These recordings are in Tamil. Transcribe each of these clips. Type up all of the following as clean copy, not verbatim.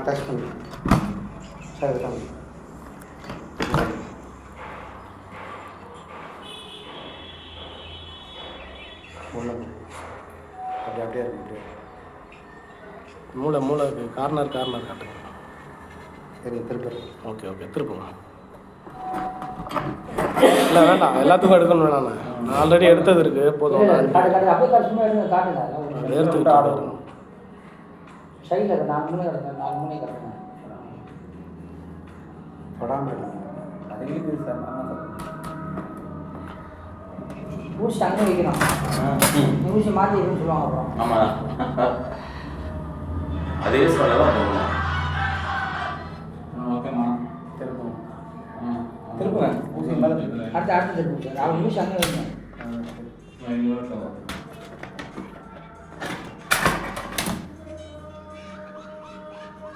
டச் பண்ணு சார் தான் அப்படியே இருக்கு மூளை கார்னர் காட்டுங்க. சரி திருப்பி. ஓகே திருப்புங்க. இல்லை வேண்டாம், எல்லாத்துக்கும் எடுக்கணும் வேணாண்ணே. நான் ஆல்ரெடி எடுத்தது இருக்குது போதும். எடுத்துக்கிட்டு ஆடுறோம் சைடில் 4 மணி கிடக்கும், 4 மணி கிடக்கும் படாமல் அது இருக்குது சார். ஆமாம் சார், ஊசி அங்கே வைக்கணும். ஊசி மாற்றி இருக்குன்னு சொல்லுவாங்க. அப்புறம் ஆமாம் அதே சொல்லலாம் போகணும். ஓகேம்மா திருப்புங்க. திருப்புங்க ஊசி மேலே அடுத்து திருப்புங்க சார். அவங்க ஊசி அங்கே வைக்கணும்.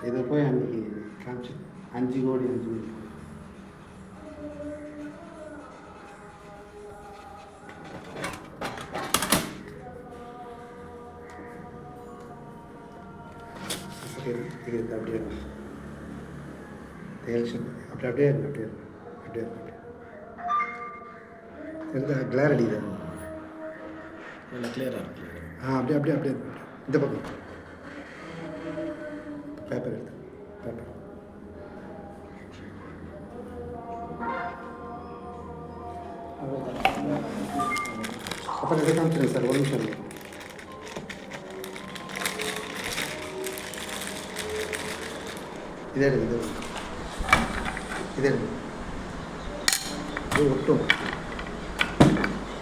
இதை போய் அன்றைக்கி காமிச்சு 5 கோடி 5 கோடி இது அப்படியே எலெக்ஷன் அப்படியே தெரிஞ்சா கிளார் அடிக்குது. நல்லா கிளியராக இருக்கு. அப்படியே இந்த பக்கம் பேப்பர் எடுத்து பேப்பர் அப்புறம் இதை காமிச்சிடுங்க சார். ஒரு நிமிஷம் இதே எடுங்க இது ஒட்டும்.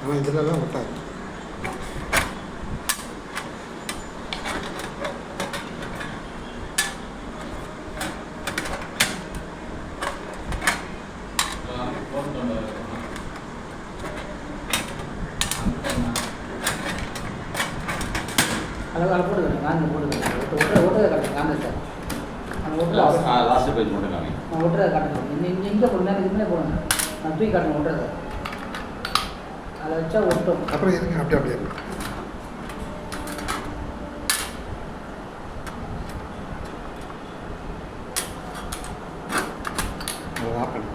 ஆனால் இதிலலாம் ஒட்டாது. அதில் போட்டுக்கிறேன். காந்தி போட்டுக்கிறேன். ஒட்டுறதை காட்டுறேன். காந்தி சார் அந்த லாஸ்ட் பேஜ் மட்டும் காமி. நான் ஒட்டுறதை காட்டுறேன். இங்கே போடுங்க, இதுமே போடுங்க. நான் தூக்கி காட்டுறேன் ஒட்டுறதை. அதை வச்சா ஒட்டும். அப்புறம் எதுக்கு அப்படியே இருக்கு. ஆஃப் பண்ணு.